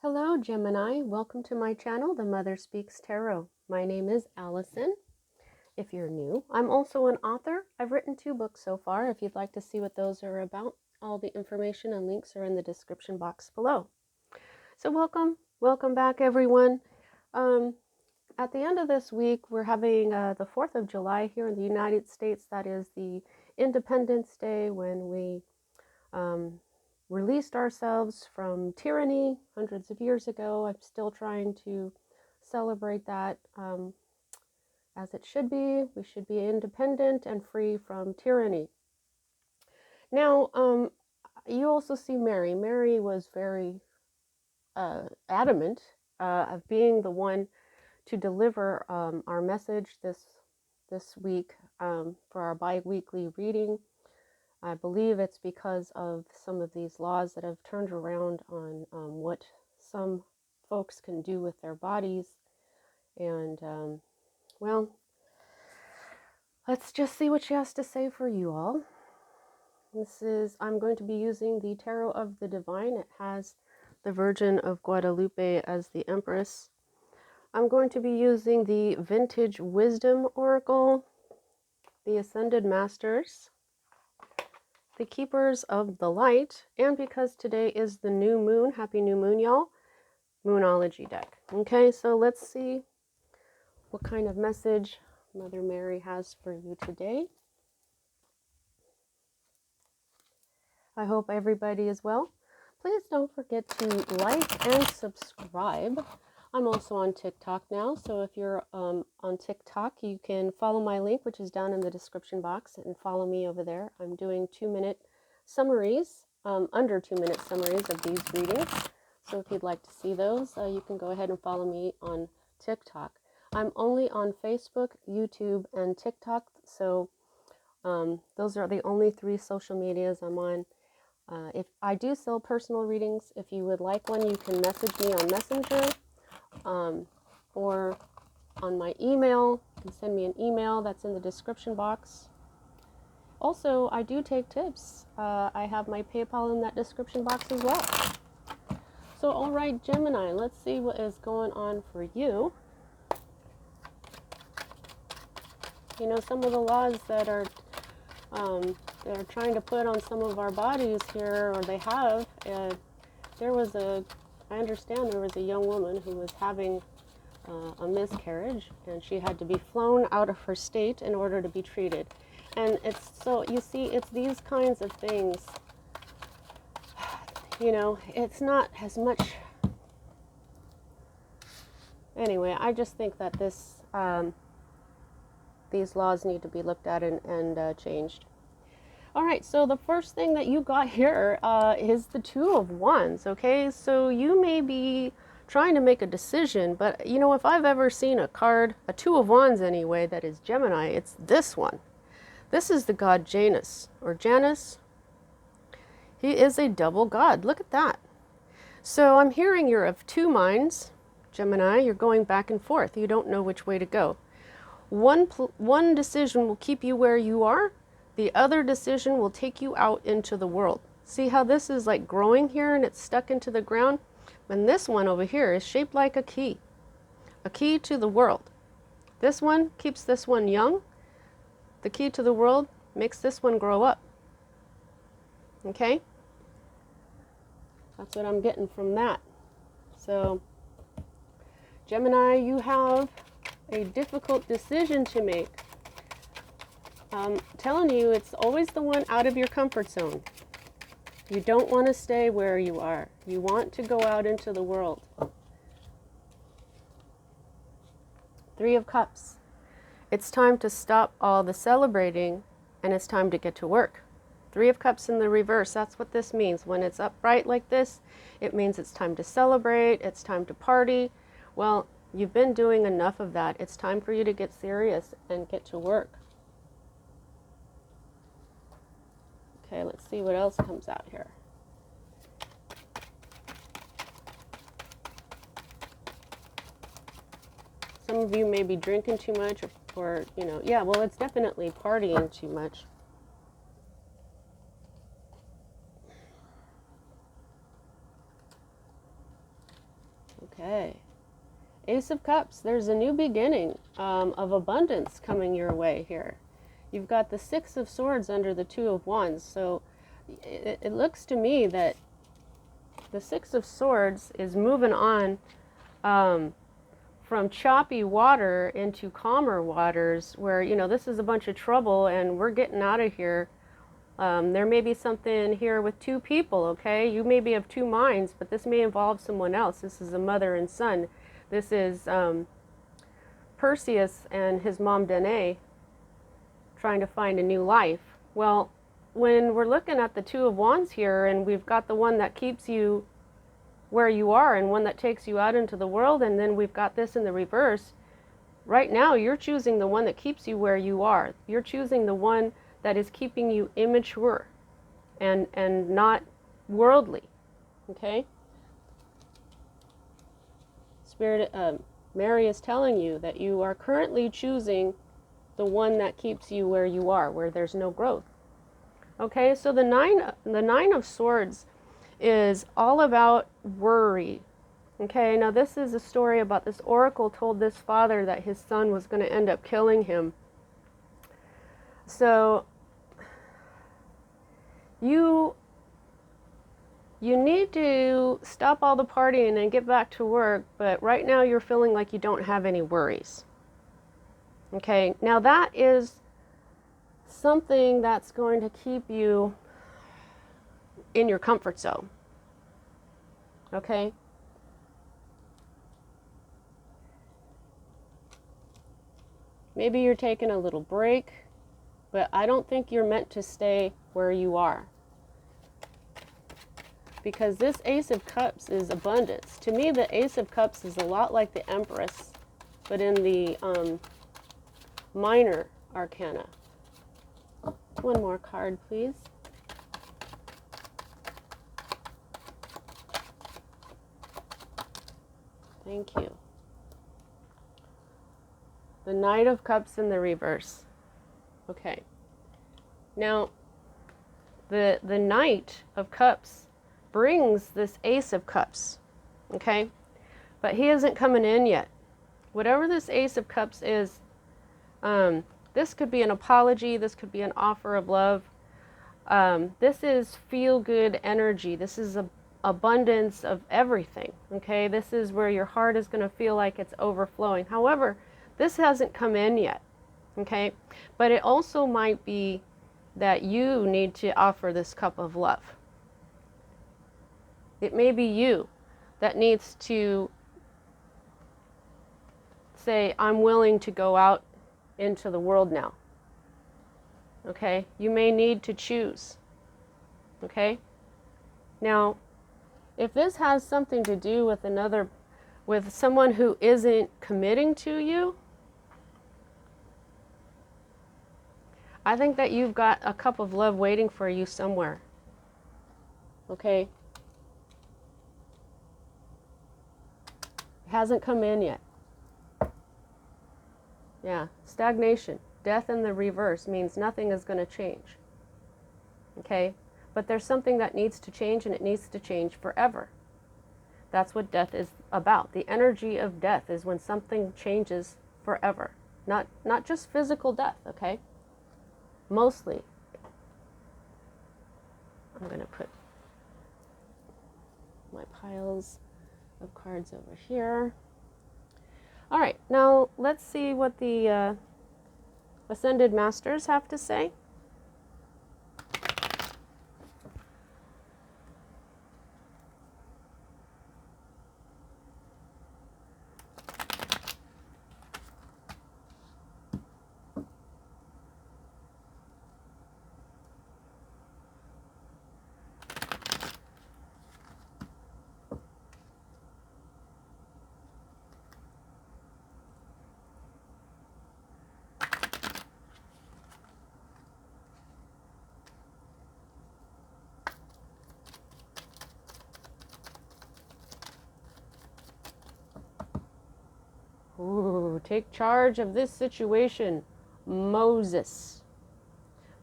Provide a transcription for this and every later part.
Hello, Gemini. Welcome to my channel, The Mother Speaks Tarot. My name is Allison. If you're new, I'm also an author. I've written 2 books so far. If you'd like to see what those are about, all the information and links are in the description box below. So welcome back, everyone. At the end of this week, we're having the 4th of July here in the United States. That is the Independence Day, when we released ourselves from tyranny hundreds of years ago. I'm still trying to celebrate that as it should be. We should be independent and free from tyranny. Now, you also see Mary. Mary was very adamant of being the one to deliver our message this week for our bi-weekly reading. I believe it's because of some of these laws that have turned around on what some folks can do with their bodies. And, well, let's just see what she has to say for you all. I'm going to be using the Tarot of the Divine. It has the Virgin of Guadalupe as the Empress. I'm going to be using the Vintage Wisdom Oracle, the Ascended Masters, the Keepers of the Light, and because today is the new moon, happy new moon, y'all, Moonology deck. Okay, so let's see what kind of message Mother Mary has for you today. I hope everybody is well. Please don't forget to like and subscribe. I'm also on TikTok now, so if you're on TikTok, you can follow my link, which is down in the description box, and follow me over there. I'm doing 2-minute summaries, under 2-minute summaries of these readings. So if you'd like to see those, you can go ahead and follow me on TikTok. I'm only on Facebook, YouTube, and TikTok, so those are the only 3 social medias I'm on. If I do sell personal readings, if you would like one, you can message me on Messenger or on my email. You can send me an email that's in the description box. Also, I do take tips. I have my PayPal in that description box as well. So, all right, Gemini, let's see what is going on for you. You know, some of the laws that are they're trying to put on some of our bodies here, or they have. I understand there was a young woman who was having a miscarriage, and she had to be flown out of her state in order to be treated. And it's so, you see, it's these kinds of things, you know, it's not as much. Anyway, I just think that these laws need to be looked at and changed. All right, so the first thing that you got here is the 2 of Wands, okay? So you may be trying to make a decision, but, you know, if I've ever seen a card, a 2 of Wands anyway, that is Gemini, it's this one. This is the god Janus, or Janus. He is a double god. Look at that. So I'm hearing you're of 2 minds, Gemini. You're going back and forth. You don't know which way to go. One decision will keep you where you are. The other decision will take you out into the world. See how this is like growing here and it's stuck into the ground? And this one over here is shaped like a key to the world. This one keeps this one young. The key to the world makes this one grow up. Okay? That's what I'm getting from that. So, Gemini, you have a difficult decision to make. I'm telling you, it's always the one out of your comfort zone. You don't want to stay where you are. You want to go out into the world. 3 of Cups. It's time to stop all the celebrating, and it's time to get to work. 3 of Cups in the reverse, that's what this means. When it's upright like this, it means it's time to celebrate, it's time to party. Well, you've been doing enough of that. It's time for you to get serious and get to work. Okay, let's see what else comes out here. Some of you may be drinking too much or you know, yeah, well, it's definitely partying too much. Okay. Ace of Cups. There's a new beginning of abundance coming your way here. You've got the Six of Swords under the Two of Wands. So it looks to me that the Six of Swords is moving on from choppy water into calmer waters where, you know, this is a bunch of trouble and we're getting out of here. There may be something here with two people, okay? You may be of two minds, but this may involve someone else. This is a mother and son. This is Perseus and his mom Danae trying to find a new life. Well, when we're looking at the Two of Wands here and we've got the one that keeps you where you are and one that takes you out into the world, and then we've got this in the reverse, right now you're choosing the one that keeps you where you are. You're choosing the one that is keeping you immature and not worldly, okay? Spirit, Mary is telling you that you are currently choosing the one that keeps you where you are, where there's no growth. Okay, so the nine of Swords is all about worry. Okay, now this is a story about this oracle told this father that his son was going to end up killing him. So you need to stop all the partying and get back to work, but right now you're feeling like you don't have any worries. Okay, now that is something that's going to keep you in your comfort zone. Okay? Maybe you're taking a little break, but I don't think you're meant to stay where you are. Because this Ace of Cups is abundance. To me, the Ace of Cups is a lot like the Empress, but in the minor arcana. One more card, please. Thank you. The Knight of Cups in the reverse. Okay. Now, the Knight of Cups brings this Ace of Cups. Okay? But he isn't coming in yet. Whatever this Ace of Cups is, this could be an apology. This could be an offer of love. This is feel-good energy. This is abundance of everything. Okay? This is where your heart is going to feel like it's overflowing. However, this hasn't come in yet. Okay? But it also might be that you need to offer this cup of love. It may be you that needs to say, I'm willing to go out into the world now. Okay? You may need to choose. Okay? Now, if this has something to do with someone who isn't committing to you, I think that you've got a cup of love waiting for you somewhere. Okay? It hasn't come in yet. Yeah, stagnation. Death in the reverse means nothing is going to change. Okay? But there's something that needs to change, and it needs to change forever. That's what death is about. The energy of death is when something changes forever. Not just physical death, okay? Mostly. I'm going to put my piles of cards over here. All right, now let's see what the Ascended Masters have to say. Ooh, take charge of this situation. Moses.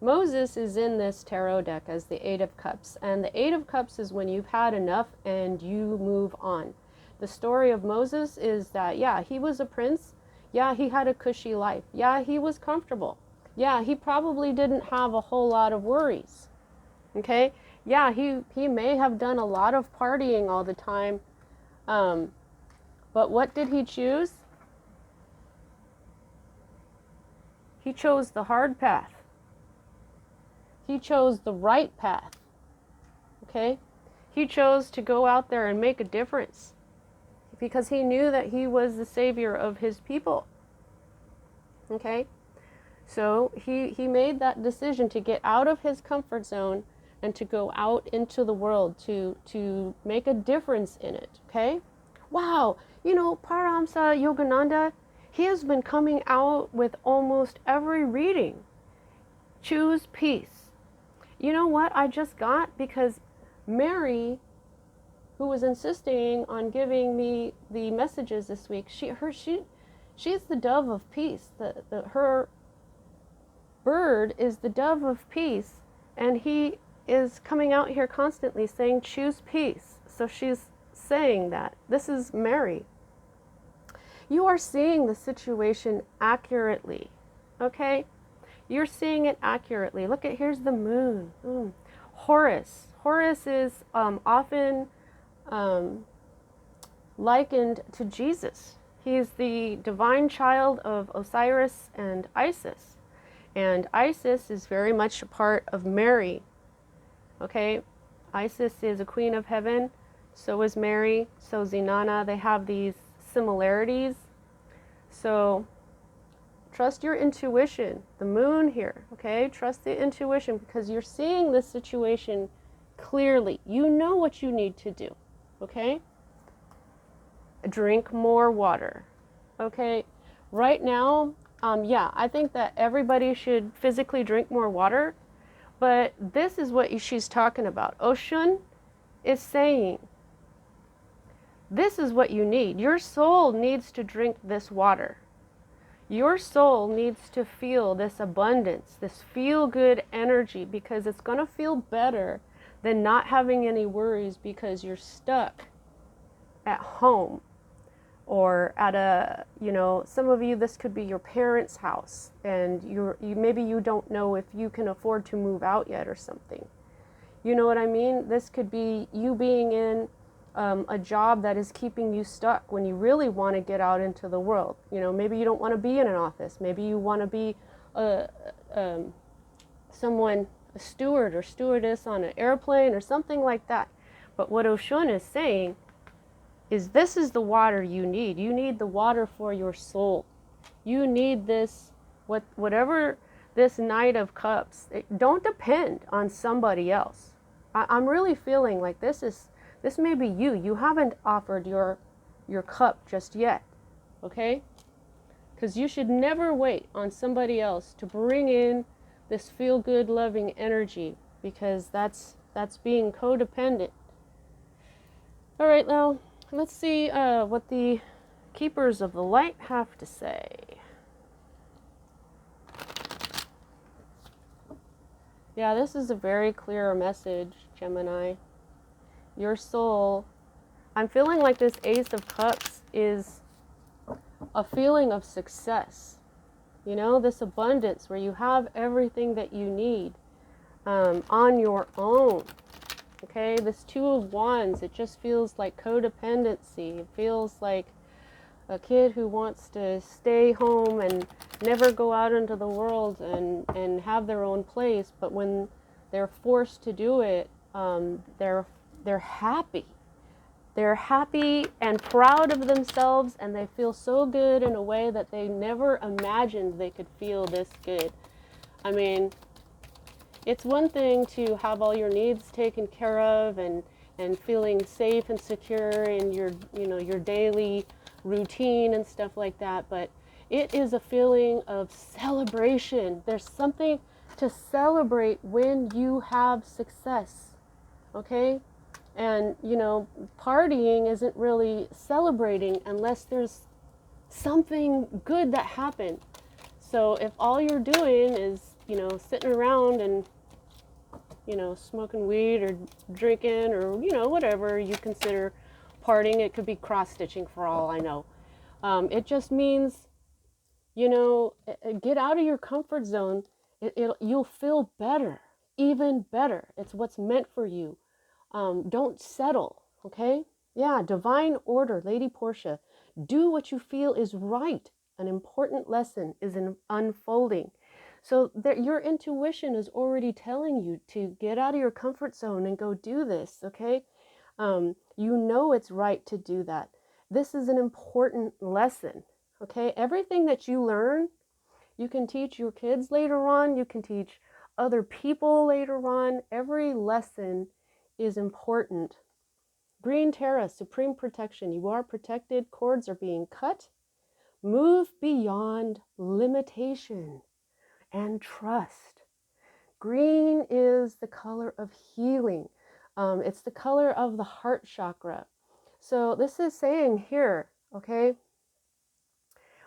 Moses is in this tarot deck as the Eight of Cups. And the Eight of Cups is when you've had enough and you move on. The story of Moses is that, yeah, he was a prince. Yeah, he had a cushy life. Yeah, he was comfortable. Yeah, he probably didn't have a whole lot of worries. Okay? Yeah, he may have done a lot of partying all the time. But what did he choose? He chose the hard path. He chose the right path. Okay? He chose to go out there and make a difference because he knew that he was the savior of his people. Okay? So he made that decision to get out of his comfort zone and to go out into the world to make a difference in it. Okay? Wow, you know, Paramsa Yogananda, he has been coming out with almost every reading. Choose peace. You know what I just got? Because Mary, who was insisting on giving me the messages this week, she's the dove of peace. Her bird is the dove of peace, and he is coming out here constantly saying, choose peace. So she's saying that. This is Mary. You are seeing the situation accurately, okay? You're seeing it accurately. Look at, here's the moon. Horus. Horus is often likened to Jesus. He's the divine child of Osiris and Isis. And Isis is very much a part of Mary. Okay? Isis is a queen of heaven. So is Mary. So is Inanna. They have these similarities. So trust your intuition. The moon here. Okay? Trust the intuition because you're seeing this situation clearly. You know what you need to do. Okay? Drink more water. Okay? Right now, yeah, I think that everybody should physically drink more water, but this is what she's talking about. Oshun is saying, this is what you need. Your soul needs to drink this water. Your soul needs to feel this abundance, this feel-good energy, because it's going to feel better than not having any worries because you're stuck at home. Or at a, you know, some of you, this could be your parents' house, and maybe you don't know if you can afford to move out yet or something. You know what I mean? This could be you being in a job that is keeping you stuck when you really want to get out into the world. You know, maybe you don't want to be in an office. Maybe you want to be a steward or stewardess on an airplane or something like that. But what Oshun is saying is this is the water you need. You need the water for your soul. You need this, whatever this Knight of Cups. Don't depend on somebody else. I'm really feeling like this may be you. You haven't offered your cup just yet, okay? Because you should never wait on somebody else to bring in this feel-good, loving energy, because that's being codependent. All right, now, let's see what the Keepers of the Light have to say. Yeah, this is a very clear message, Gemini. Your soul, I'm feeling like this Ace of Cups is a feeling of success. You know, this abundance where you have everything that you need on your own. Okay, this Two of Wands, it just feels like codependency. It feels like a kid who wants to stay home and never go out into the world and have their own place, but when they're forced to do it, they're happy. They're happy and proud of themselves, and they feel so good in a way that they never imagined they could feel this good. I mean, it's one thing to have all your needs taken care of and feeling safe and secure in your daily routine and stuff like that, but it is a feeling of celebration. There's something to celebrate when you have success, okay? And, you know, partying isn't really celebrating unless there's something good that happened. So if all you're doing is, you know, sitting around and, you know, smoking weed or drinking or, you know, whatever you consider parting. It could be cross-stitching for all I know. It just means, you know, get out of your comfort zone. You'll feel better, even better. It's what's meant for you. Don't settle, okay? Yeah, divine order, Lady Portia. Do what you feel is right. An important lesson is unfolding. So that your intuition is already telling you to get out of your comfort zone and go do this, okay? You know it's right to do that. This is an important lesson, okay? Everything that you learn, you can teach your kids later on. You can teach other people later on. Every lesson is important. Green Terra, supreme protection. You are protected. Cords are being cut. Move beyond limitation and trust. Green is the color of healing. It's the color of the heart chakra. So this is saying here, okay,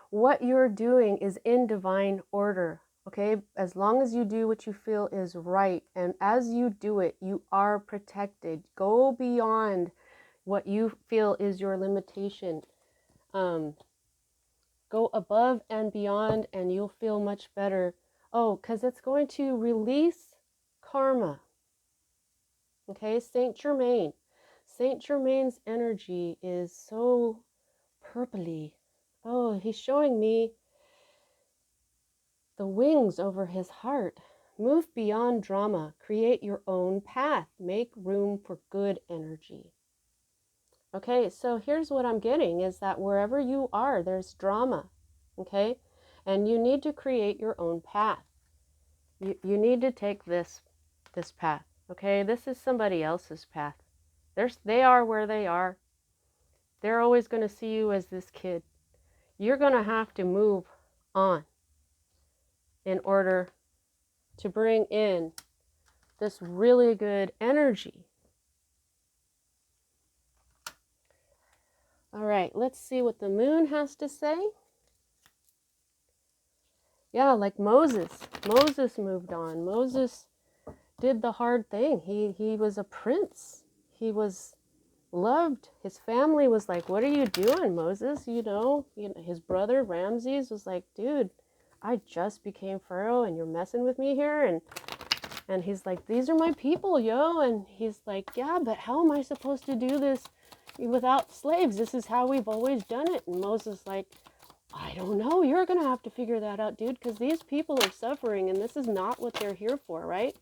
what you're doing is in divine order, okay? As long as you do what you feel is right, and as you do it, you are protected. Go beyond what you feel is your limitation. Go above and beyond, and you'll feel much better. Oh, because it's going to release karma. Okay, Saint Germain. Saint Germain's energy is so purpley. Oh, he's showing me the wings over his heart. Move beyond drama. Create your own path. Make room for good energy. Okay, so here's what I'm getting is that wherever you are, there's drama. Okay, and you need to create your own path. You need to take this path. Okay, this is somebody else's path. They are where they are. They're always going to see you as this kid. You're going to have to move on in order to bring in this really good energy. All right, let's see what the moon has to say. Yeah, like Moses. Moses moved on. Moses did the hard thing. He was a prince. He was loved. His family was like, what are you doing, Moses? You know, his brother Ramses was like, dude, I just became Pharaoh and you're messing with me here. And he's like, these are my people, yo. And he's like, yeah, but how am I supposed to do this without slaves? This is how we've always done it. And Moses like, I don't know. You're going to have to figure that out, dude, because these people are suffering and this is not what they're here for, right?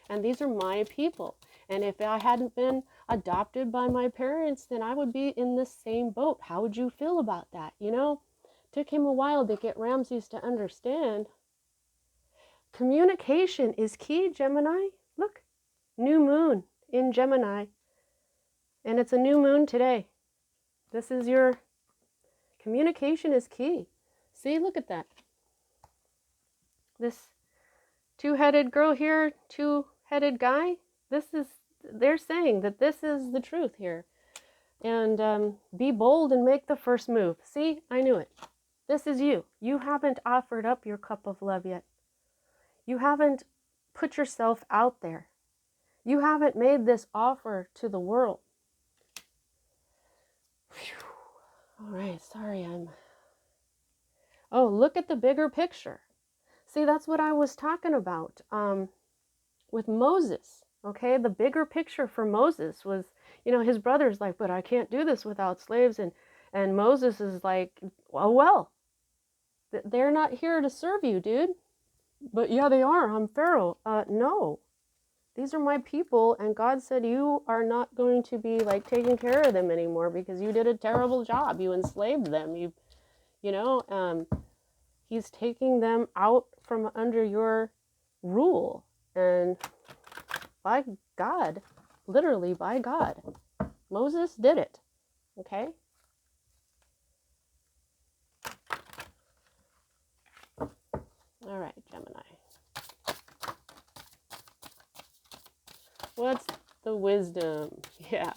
And these are my people. And if I hadn't been adopted by my parents, then I would be in the same boat. How would you feel about that? You know, took him a while to get Ramses to understand. Communication is key, Gemini. Look, new moon in Gemini. And it's a new moon today. This is your communication is key. See, look at that. This two-headed girl here, two-headed guy. They're saying that this is the truth here. And be bold and make the first move. See, I knew it. This is you. You haven't offered up your cup of love yet. You haven't put yourself out there. You haven't made this offer to the world. Whew. All right, sorry, Oh, look at the bigger picture. See, that's what I was talking about with Moses, okay? The bigger picture for Moses was, you know, his brother's like, but I can't do this without slaves. And Moses is like, well, they're not here to serve you, dude. But yeah, they are. I'm Pharaoh. No, these are my people. And God said, you are not going to be like taking care of them anymore because you did a terrible job. You enslaved them. He's taking them out from under your rule. And by God, literally by God, Moses did it. Okay? All right, Gemini. What's the wisdom? Yeah.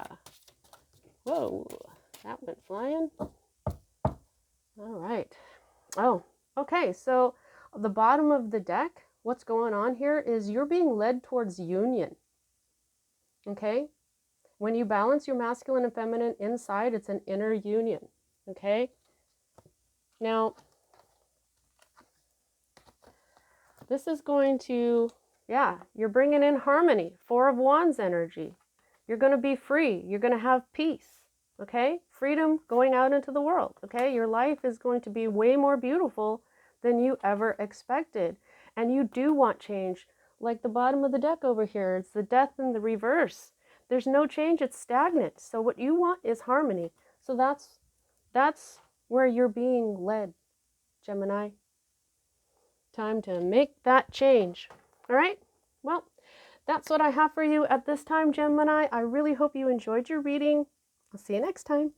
Whoa, that went flying. All right. Oh, okay. So the bottom of the deck, what's going on here is you're being led towards union. Okay? When you balance your masculine and feminine inside, it's an inner union, okay? Now, this is going to, yeah, you're bringing in harmony, Four of Wands energy. You're going to be free. You're going to have peace, okay? Freedom going out into the world, okay? Your life is going to be way more beautiful than you ever expected. And you do want change. Like the bottom of the deck over here, it's the death in the reverse. There's no change, it's stagnant. So what you want is harmony. So that's where you're being led, Gemini. Time to make that change. All right? Well, that's what I have for you at this time, Gemini. I really hope you enjoyed your reading. I'll see you next time.